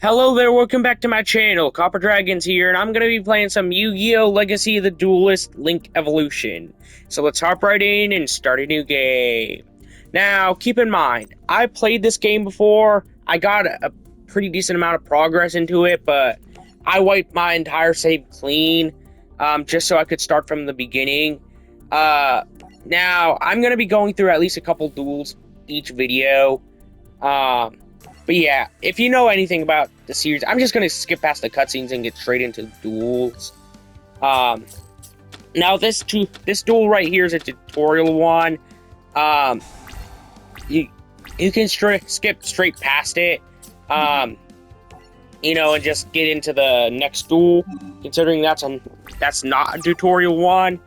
Hello there, welcome back to my channel. Copper Dragons here, and I'm going to be playing some Yu-Gi-Oh! Legacy of the Duelist Link Evolution. So let's hop right in and start a new game. Now, keep in mind, I played this game before. I got a pretty decent amount of progress into it, but I wiped my entire save clean, just so I could start from the beginning. Now, I'm going to be going through at least a couple duels each video. But yeah, if you know anything about the series, I'm just going to skip past the cutscenes and get straight into duels. Now this duel right here is a tutorial one. You can skip straight past it. And just get into the next duel, considering that's not a tutorial one.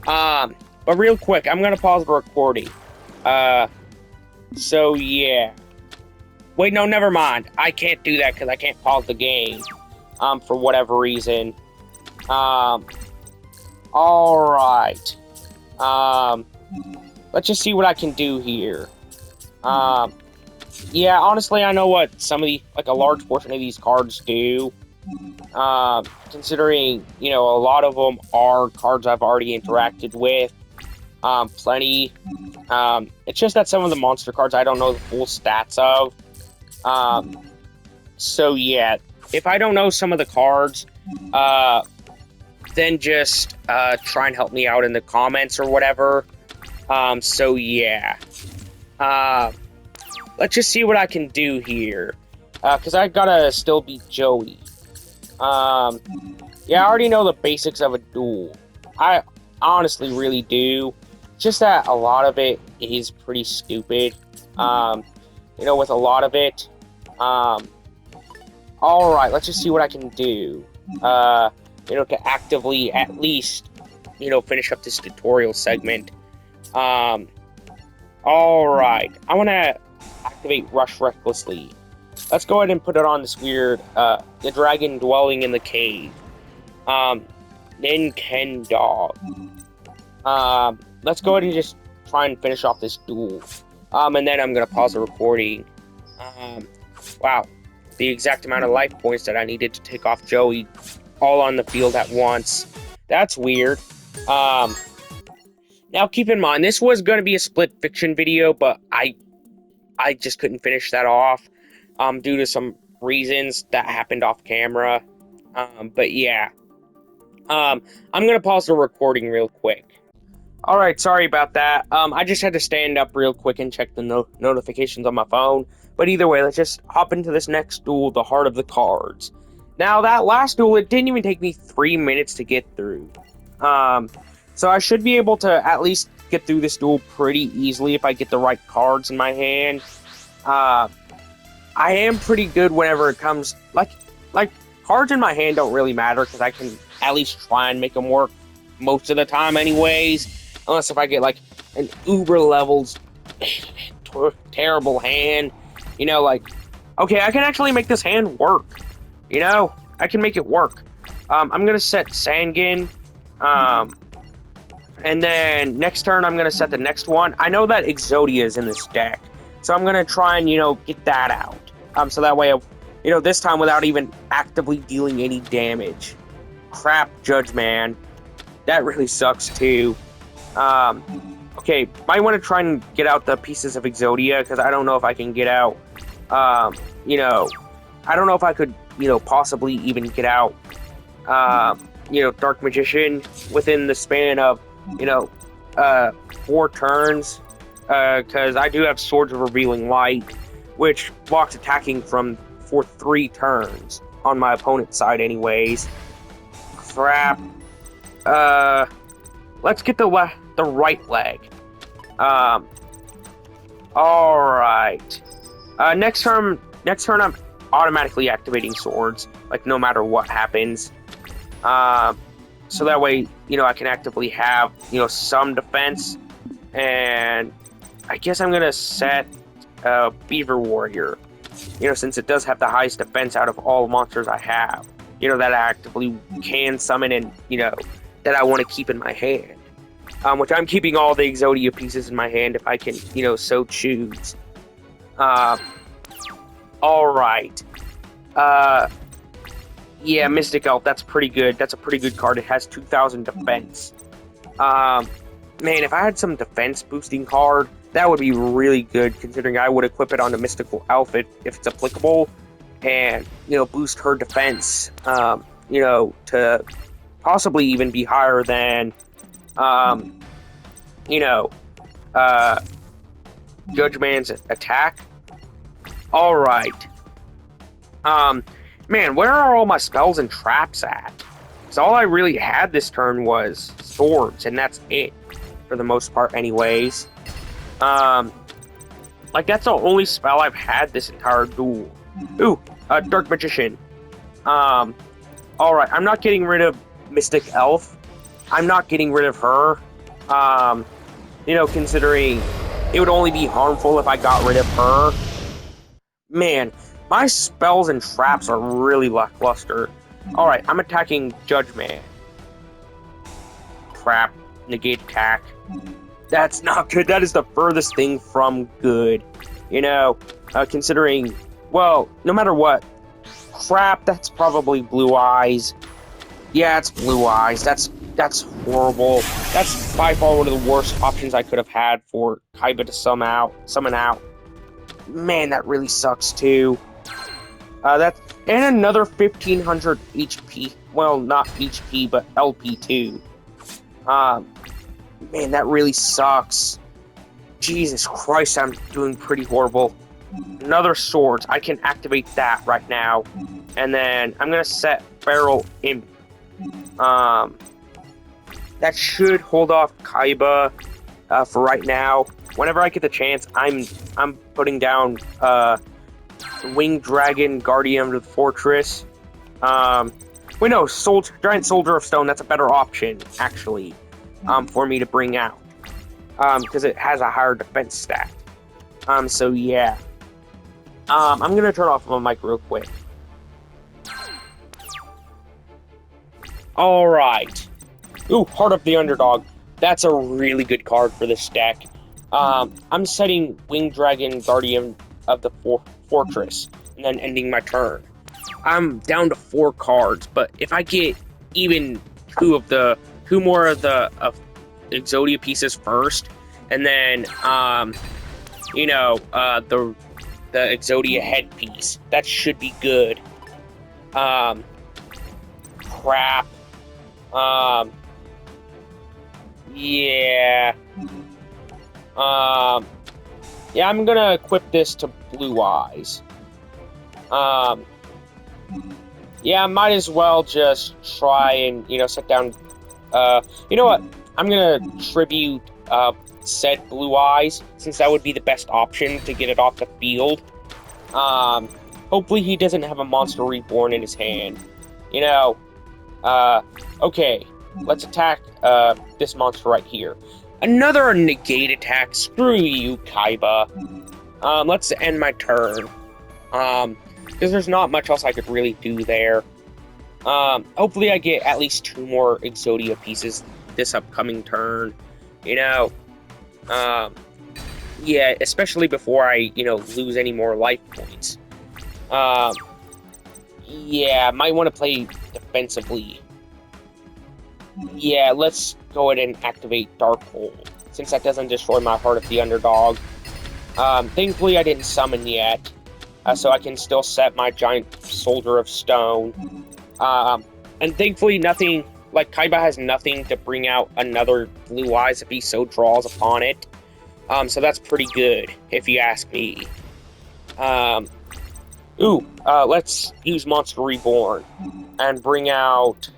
But real quick, I'm gonna pause the recording. So yeah. Wait, no, never mind. I can't do that because I can't pause the game, for whatever reason. Alright. Let's just see what I can do here. Yeah, honestly, I know what a large portion of these cards do. Considering, a lot of them are cards I've already interacted with. Plenty. It's just that some of the monster cards I don't know the full stats of. So yeah, if I don't know some of the cards, then just, try and help me out in the comments or whatever. So yeah. Let's just see what I can do here. Cause I gotta still beat Joey. Yeah, I already know the basics of a duel. I honestly really do. Just that a lot of it is pretty stupid. With a lot of it. Alright, let's just see what I can do. To actively at least, finish up this tutorial segment. Alright, I want to activate Rush Recklessly. Let's go ahead and put it on this weird, the dragon dwelling in the cave. Then Ken Dog. Let's go ahead and just try and finish off this duel. And then I'm going to pause the recording. Wow, the exact amount of life points that I needed to take off Joey all on the field at once. That's weird. Now keep in mind, this was going to be a split fiction video, but I just couldn't finish that off, due to some reasons that happened off camera. But yeah. I'm going to pause the recording real quick. Alright, sorry about that. I just had to stand up real quick and check the notifications on my phone. But either way, let's just hop into this next duel, the Heart of the Cards. Now, that last duel, it didn't even take me 3 minutes to get through. So I should be able to at least get through this duel pretty easily if I get the right cards in my hand. I am pretty good whenever it comes... Like cards in my hand don't really matter, because I can at least try and make them work most of the time anyways. Unless if I get, an uber-leveled, terrible hand. Okay, I can actually make this hand work. I can make it work. I'm going to set Sangin. And then next turn, I'm going to set the next one. I know that Exodia is in this deck. So I'm going to try and, get that out. So that way, this time without even actively dealing any damage. Crap, Judge Man. That really sucks, too. Okay, might want to try and get out the pieces of Exodia, because I don't know if I can get out, I don't know if I could, possibly even get out, Dark Magician within the span of, 4 turns, because I do have Swords of Revealing Light, which blocks attacking for 3 turns on my opponent's side anyways. Crap. Let's get the right leg. Alright. Next turn I'm automatically activating swords, no matter what happens. So that way, I can actively have, some defense. And I guess I'm gonna set Beaver Warrior. Since it does have the highest defense out of all monsters I have. That I actively can summon and, that I want to keep in my hand. Which I'm keeping all the Exodia pieces in my hand if I can, so choose. Alright. Yeah, Mystic Elf, that's pretty good. That's a pretty good card. It has 2,000 defense. Man, if I had some defense boosting card, that would be really good, considering I would equip it on a Mystical Elf if it's applicable, and, boost her defense, to possibly even be higher than, you know, uh, Judge Man's attack. Alright. Man, where are all my spells and traps at? Because all I really had this turn was swords, and that's it. For the most part, anyways. That's the only spell I've had this entire duel. Ooh, Dark Magician. Alright, I'm not getting rid of Mystic Elf. I'm not getting rid of her. Considering it would only be harmful if I got rid of her. Man, my spells and traps are really lackluster. Alright, I'm attacking Judge Man. Crap. Negate attack. That's not good. That is the furthest thing from good. Considering, well, no matter what. Crap, that's probably Blue Eyes. Yeah, it's Blue Eyes. That's horrible. That's by far one of the worst options I could have had for Kaiba to summon out. Man, that really sucks too. And another 1,500 HP. Well, not HP, but LP too. Man, that really sucks. Jesus Christ, I'm doing pretty horrible. Another swords. I can activate that right now. And then I'm gonna set Feral Imp. That should hold off Kaiba for right now. Whenever I get the chance, I'm putting down Winged Dragon, Guardian of the Fortress. Wait, no, Giant Soldier of Stone. That's a better option, actually, for me to bring out, because it has a higher defense stat. So yeah. I'm gonna turn off my mic real quick. All right. Ooh, Heart of the Underdog. That's a really good card for this deck. I'm setting Winged Dragon, Guardian of the Fortress, and then ending my turn. I'm down to 4 cards, but if I get even two more of the Exodia pieces first, and then the Exodia headpiece, that should be good. Crap. Yeah. Yeah, I'm gonna equip this to Blue Eyes. Yeah, I might as well just try and, set down, you know what? I'm gonna tribute, said Blue Eyes, since that would be the best option to get it off the field. Hopefully he doesn't have a Monster Reborn in his hand. Okay, let's attack, this monster right here. Another negate attack. Screw you, Kaiba. Let's end my turn. Because there's not much else I could really do there. Hopefully I get at least 2 more Exodia pieces this upcoming turn. Yeah, especially before I, lose any more life points. Yeah, might want to play defensively. Yeah, let's go ahead and activate Dark Hole, since that doesn't destroy my Heart of the Underdog. Thankfully I didn't summon yet, so I can still set my Giant Soldier of Stone. And thankfully nothing, Kaiba has nothing to bring out another Blue Eyes if he so draws upon it. So that's pretty good, if you ask me. Let's use Monster Reborn, and bring out,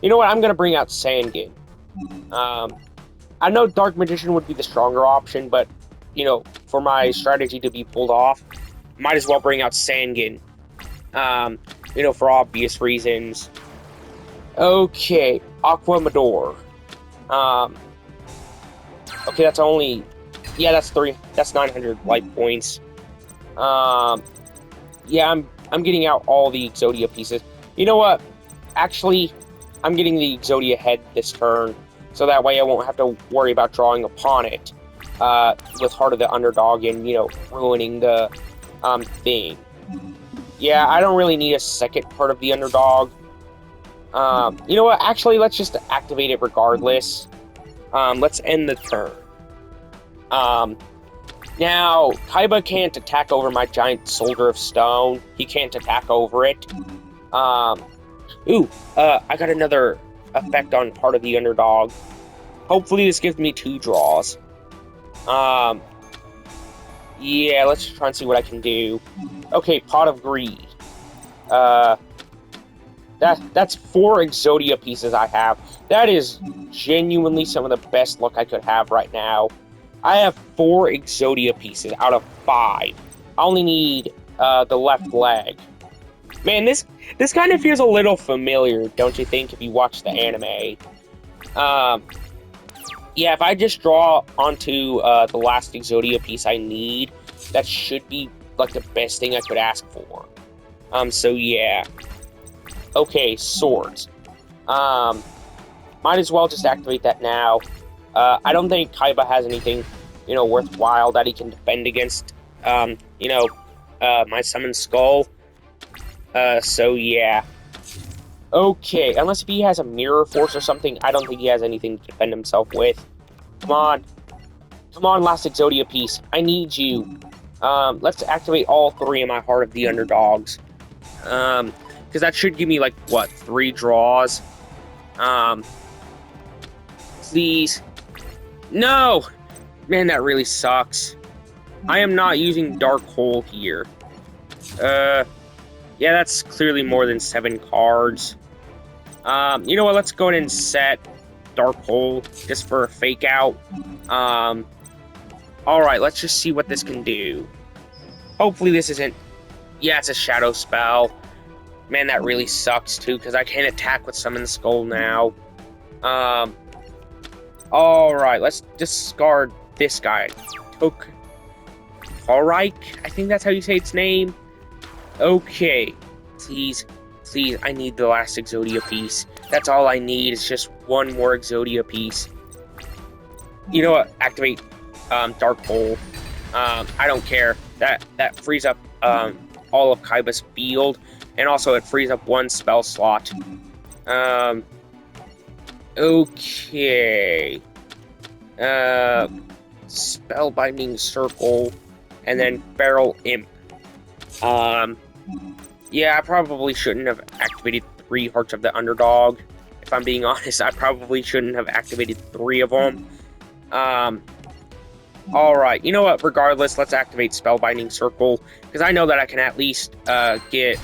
you know what, I'm gonna bring out Sangan. I know Dark Magician would be the stronger option, but, for my strategy to be pulled off, might as well bring out Sangan. For obvious reasons. Okay, Aqua Mador. Okay, that's only... Yeah, that's 900 life points. Yeah, I'm getting out all the Exodia pieces. You know what? Actually, I'm getting the Exodia head this turn, so that way I won't have to worry about drawing upon it, with Heart of the Underdog and, ruining the, thing. Yeah, I don't really need a second part of the underdog. You know what? Actually, let's just activate it regardless. Let's end the turn. Now, Kaiba can't attack over my giant soldier of stone. He can't attack over it. I got another effect on part of the underdog. Hopefully this gives me 2 draws. Yeah, let's try and see what I can do. Okay, Pot of Greed. That's 4 Exodia pieces I have. That is genuinely some of the best luck I could have right now. I have 4 Exodia pieces out of 5. I only need the left leg. Man, this kind of feels a little familiar, don't you think, if you watch the anime? Yeah, if I just draw onto the last Exodia piece I need, that should be, like, the best thing I could ask for. So yeah. Okay, swords. Might as well just activate that now. I don't think Kaiba has anything, worthwhile that he can defend against, my Summon Skull. So yeah. Okay, unless if he has a Mirror Force or something, I don't think he has anything to defend himself with. Come on. Come on, last Exodia piece. I need you. Let's activate all 3 of my Heart of the Underdogs. Because that should give me, 3 draws? Please. No! Man, that really sucks. I am not using Dark Hole here. Yeah, that's clearly more than 7 cards. You know what, let's go ahead and set Dark Hole just for a fake out. Alright, let's just see what this can do. Hopefully this isn't... Yeah, it's a Shadow Spell. Man, that really sucks, too, because I can't attack with Summon Skull now. Alright, let's discard this guy. Alright, I think that's how you say its name. Okay. Please, I need the last Exodia piece. That's all I need, is just 1 more Exodia piece. You know what? Activate Dark Hole. I don't care. That frees up all of Kaiba's field, and also it frees up 1 spell slot. Okay. Spellbinding Circle, and then Feral Imp. Yeah, I probably shouldn't have activated 3 Hearts of the Underdog. If I'm being honest, I probably shouldn't have activated 3 of them. Alright, you know what? Regardless, let's activate Spellbinding Circle, because I know that I can at least get,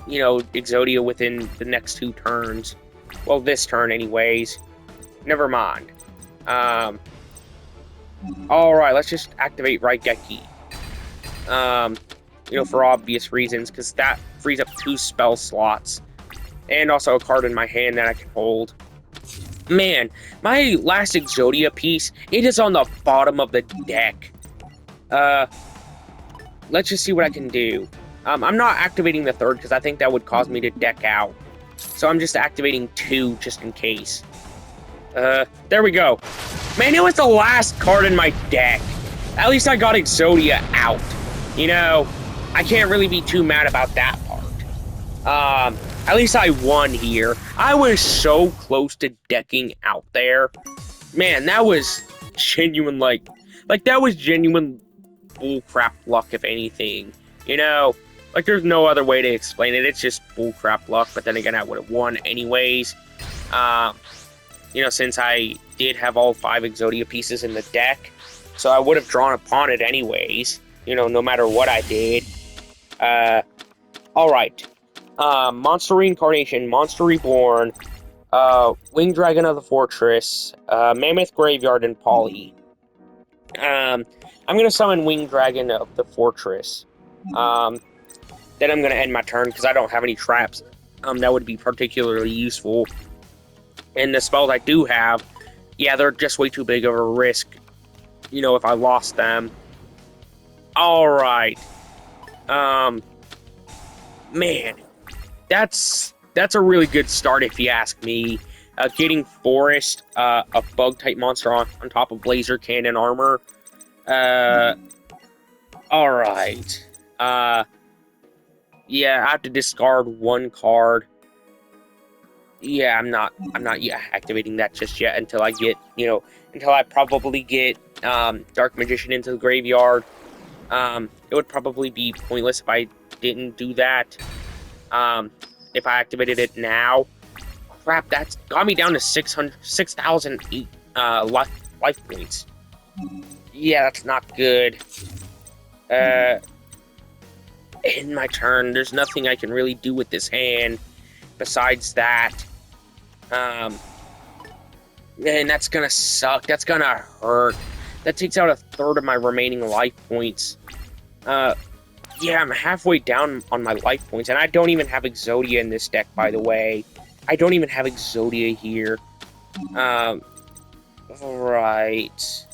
Exodia within the next 2 turns. Well, this turn anyways. Never mind. Alright, let's just activate Raigeki. For obvious reasons, because that frees up 2 spell slots. And also a card in my hand that I can hold. Man, my last Exodia piece, it is on the bottom of the deck. Let's just see what I can do. I'm not activating the 3rd, because I think that would cause me to deck out. So I'm just activating 2, just in case. There we go. Man, it was the last card in my deck. At least I got Exodia out. I can't really be too mad about that part. At least I won here. I was so close to decking out there. Man, that was genuine, that was genuine bullcrap luck, if anything. There's no other way to explain it. It's just bullcrap luck, but then again, I would have won anyways. Since I did have all 5 Exodia pieces in the deck, so I would have drawn upon it anyways, no matter what I did. Alright. Monster Reincarnation, Monster Reborn, Winged Dragon of the Fortress, Mammoth Graveyard, and Polly. I'm gonna summon Winged Dragon of the Fortress. Then I'm gonna end my turn, because I don't have any traps that would be particularly useful. And the spells I do have, yeah, they're just way too big of a risk, if I lost them. Alright. Man, that's a really good start if you ask me. Getting Forest, a bug-type monster on top of Laser Cannon armor. Alright. Yeah, I have to discard one card. Yeah, I'm not yet activating that just yet until I get, until I probably get Dark Magician into the graveyard. It would probably be pointless if I didn't do that. If I activated it now. Crap, that's got me down to 6,008 life points. Yeah, that's not good. In my turn, there's nothing I can really do with this hand besides that. Um, and that's gonna suck. That's gonna hurt. That takes out a third of my remaining life points. Yeah, I'm halfway down on my life points, and I don't even have Exodia in this deck, by the way. I don't even have Exodia here. Alright.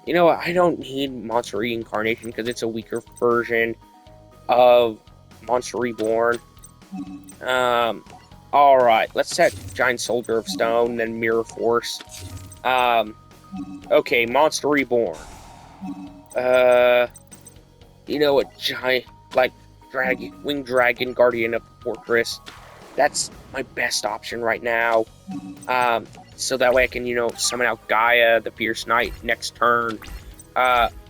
You know what? I don't need Monster Reincarnation because it's a weaker version of Monster Reborn. Alright. Let's set Giant Soldier of Stone, then Mirror Force. Okay, Monster Reborn. You know what? Giant, like, Winged Dragon, Guardian of the Fortress. That's my best option right now. So that way I can, summon out Gaia, the Fierce Knight, next turn.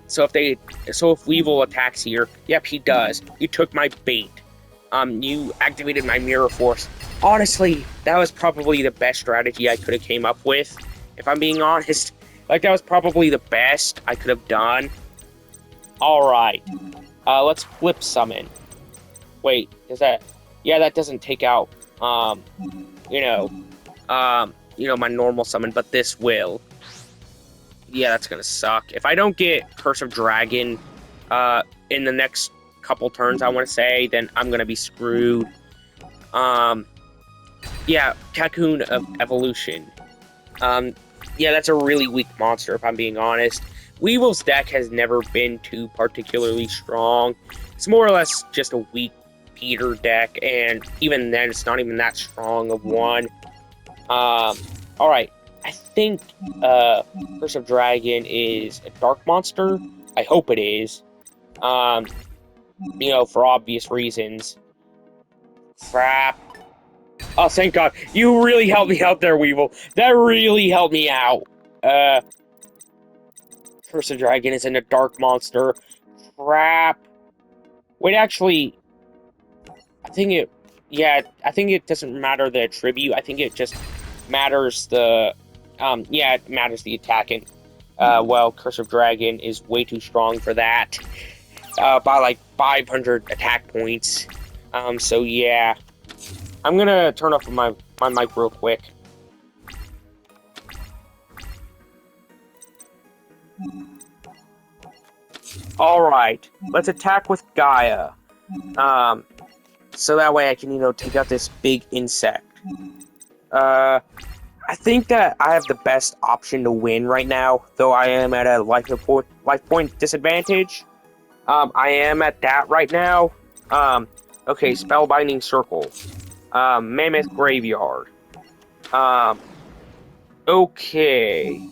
So if Weevil attacks here, yep, he does. You took my bait. You activated my Mirror Force. Honestly, that was probably the best strategy I could have came up with, if I'm being honest. Like, that was probably the best I could have done. Alright. Let's flip summon. Wait, is that... Yeah, that doesn't take out, my normal summon, but this will. Yeah, that's gonna suck. If I don't get Curse of Dragon, in the next couple turns, I want to say, then I'm gonna be screwed. Yeah, Cocoon of Evolution. Yeah, that's a really weak monster, if I'm being honest. Weevil's deck has never been too particularly strong. It's more or less just a weak Peter deck, and even then, it's not even that strong of one. Alright. I think, Curse of Dragon is a dark monster. I hope it is. For obvious reasons. Crap. Oh, thank God. You really helped me out there, Weevil. That really helped me out. Curse of Dragon isn't a dark monster. Crap. Wait, actually... I think it doesn't matter the attribute. I think it just matters the... it matters the attacking. Well, Curse of Dragon is way too strong for that. By like 500 attack points. So yeah. I'm gonna turn off my mic real quick. Alright, let's attack with Gaia. So that way I can, take out this big insect. I think that I have the best option to win right now, though I am at a life point disadvantage. I am at that right now. Okay, Spellbinding Circle. Mammoth Graveyard. Okay.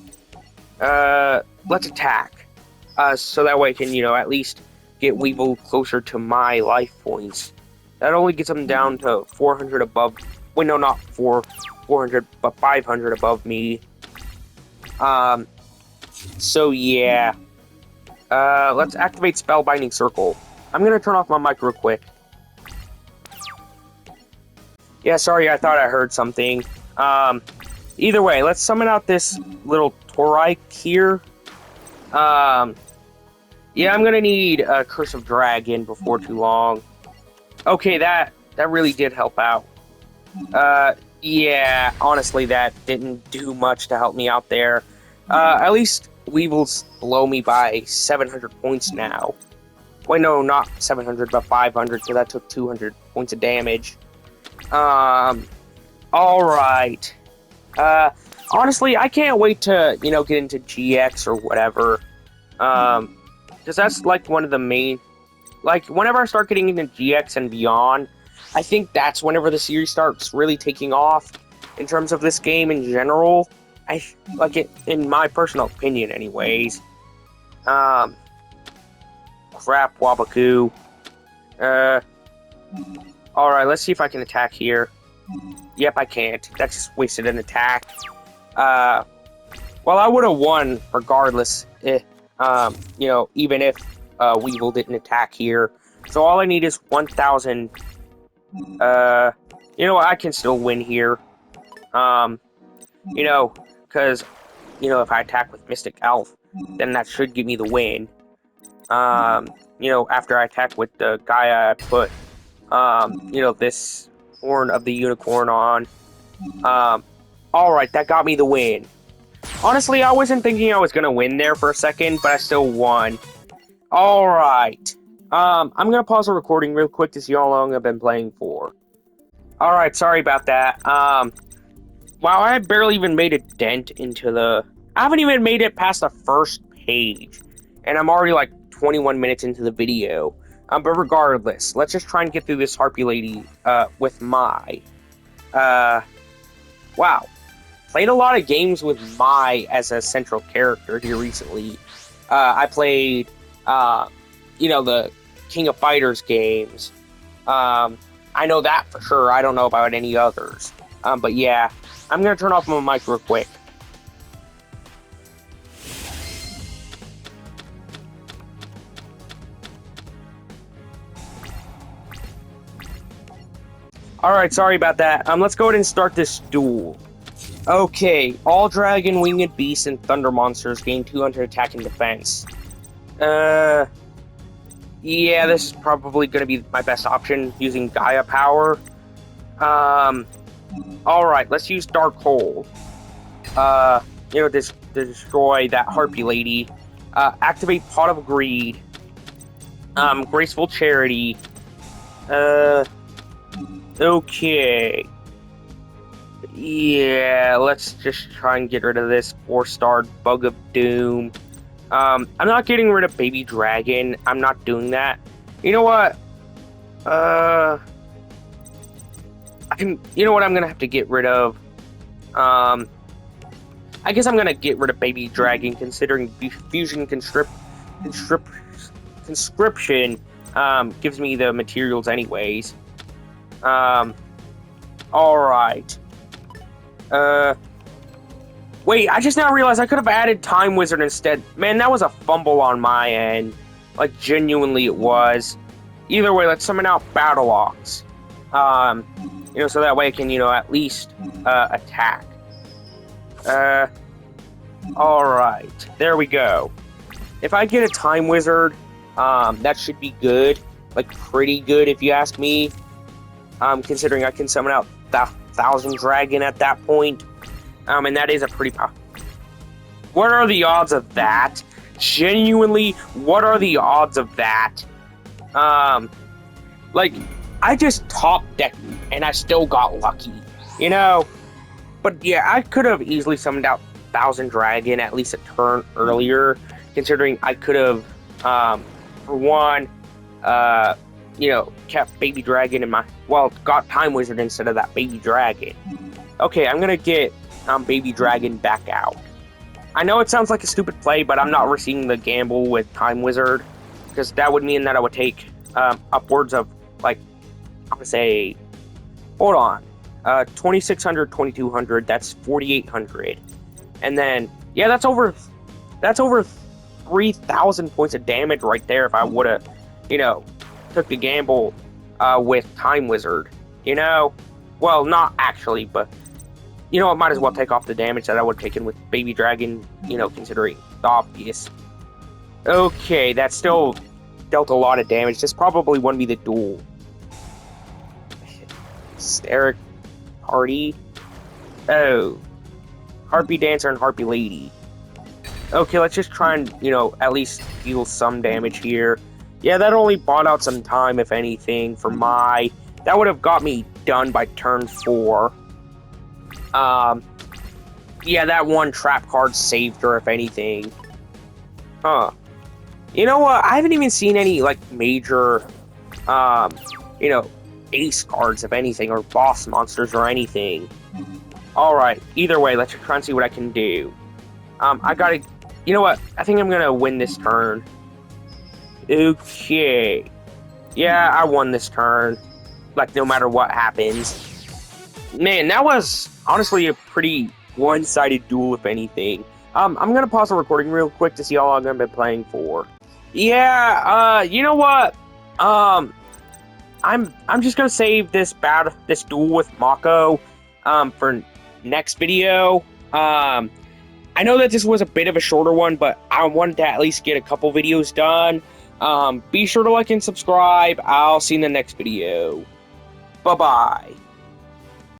Let's attack. So that way I can, at least get Weevil closer to my life points. That only gets them down to 400 above. Wait, no, not 400, but 500 above me. So yeah. Let's activate Spellbinding Circle. I'm gonna turn off my mic real quick. Yeah, sorry, I thought I heard something. Either way, let's summon out this little Torike here. Yeah, I'm gonna need a Curse of Dragon before too long. Okay, that really did help out. Yeah, honestly, that didn't do much to help me out there. At least Weevil's below me by 700 points now. Wait, no, not 700, but 500, because that took 200 points of damage. Alright. Honestly, I can't wait to, get into GX or whatever. Because that's, like, one of the main... Like, whenever I start getting into GX and beyond, I think that's whenever the series starts really taking off in terms of this game in general. I like it, in my personal opinion, anyways. Crap, Wabaku. Alright, let's see if I can attack here. Yep, I can't. That just wasted an attack. Well, I would have won regardless. Even if Weevil didn't attack here. So all I need is 1,000. You know what? I can still win here. Because, if I attack with Mystic Elf, then that should give me the win. After I attack with the guy I put, this horn of the unicorn on. Alright, that got me the win. Honestly, I wasn't thinking I was gonna win there for a second, but I still won. Alright. I'm gonna pause the recording real quick to see how long I've been playing for. Alright, sorry about that. Wow, I barely even made a dent into the... I haven't even made it past the first page. And I'm already like 21 minutes into the video. But regardless, let's just try and get through this Harpy Lady, with Mai. Wow. Played a lot of games with Mai as a central character here recently. I played, the King of Fighters games. I know that for sure. I don't know about any others. But yeah, I'm gonna turn off my mic real quick. Alright, sorry about that. Let's go ahead and start this duel. Okay, all dragon, winged beasts, and thunder monsters gain 200 attack and defense. Yeah, this is probably going to be my best option, using Gaia power. Alright, let's use Dark Hole. Destroy that Harpy Lady. Activate Pot of Greed. Graceful Charity. Okay. Yeah, let's just try and get rid of this 4-star Bug of Doom. I'm not getting rid of Baby Dragon. I'm not doing that. You know what? You know what I'm gonna have to get rid of? I guess I'm gonna get rid of Baby Dragon, considering Fusion Conscription gives me the materials anyways. Alright. Wait, I just now realized I could have added Time Wizard instead. Man, that was a fumble on my end. Like, genuinely it was. Either way, let's summon out Battle Ox. So that way I can, at least, attack. Alright. There we go. If I get a Time Wizard, that should be good. Like, pretty good if you ask me. Considering I can summon out the 1,000 Dragon at that point. And that is a pretty What are the odds of that? Genuinely, what are the odds of that? I just top decked and I still got lucky, But yeah, I could have easily summoned out 1,000 Dragon at least a turn earlier, considering I could have, for one, kept Baby Dragon in my... Well, got Time Wizard instead of that Baby Dragon. Okay, I'm gonna get Baby Dragon back out. I know it sounds like a stupid play, but I'm not risking the gamble with Time Wizard, because that would mean that I would take upwards of, like, I'm gonna say... Hold on. 2,600, 2,200, that's 4,800. And then, yeah, that's over 3,000 points of damage right there if I would have, took the gamble with Time Wizard, Well, not actually, but, it might as well take off the damage that I would have taken with Baby Dragon, considering the obvious. Okay, that still dealt a lot of damage. This probably won me the duel. Hysteric Party. Oh. Harpy Dancer and Harpy Lady. Okay, let's just try and, at least deal some damage here. Yeah, that only bought out some time, if anything, for Mai. That would have got me done by turn 4. Yeah, that one trap card saved her, if anything. Huh. You know what? I haven't even seen any, major, ace cards, if anything, or boss monsters or anything. Alright, either way, let's try and see what I can do. I gotta... You know what? I think I'm gonna win this turn. Okay. Yeah, I won this turn. like, no matter what happens. Man, that was honestly a pretty one-sided duel, if anything. I'm gonna pause the recording real quick to see how long I've been playing for. Yeah, you know what? I'm just gonna save this duel with Mako, for next video. I know that this was a bit of a shorter one, but I wanted to at least get a couple videos done. Be sure to like and subscribe. I'll see you in the next video. Bye-bye.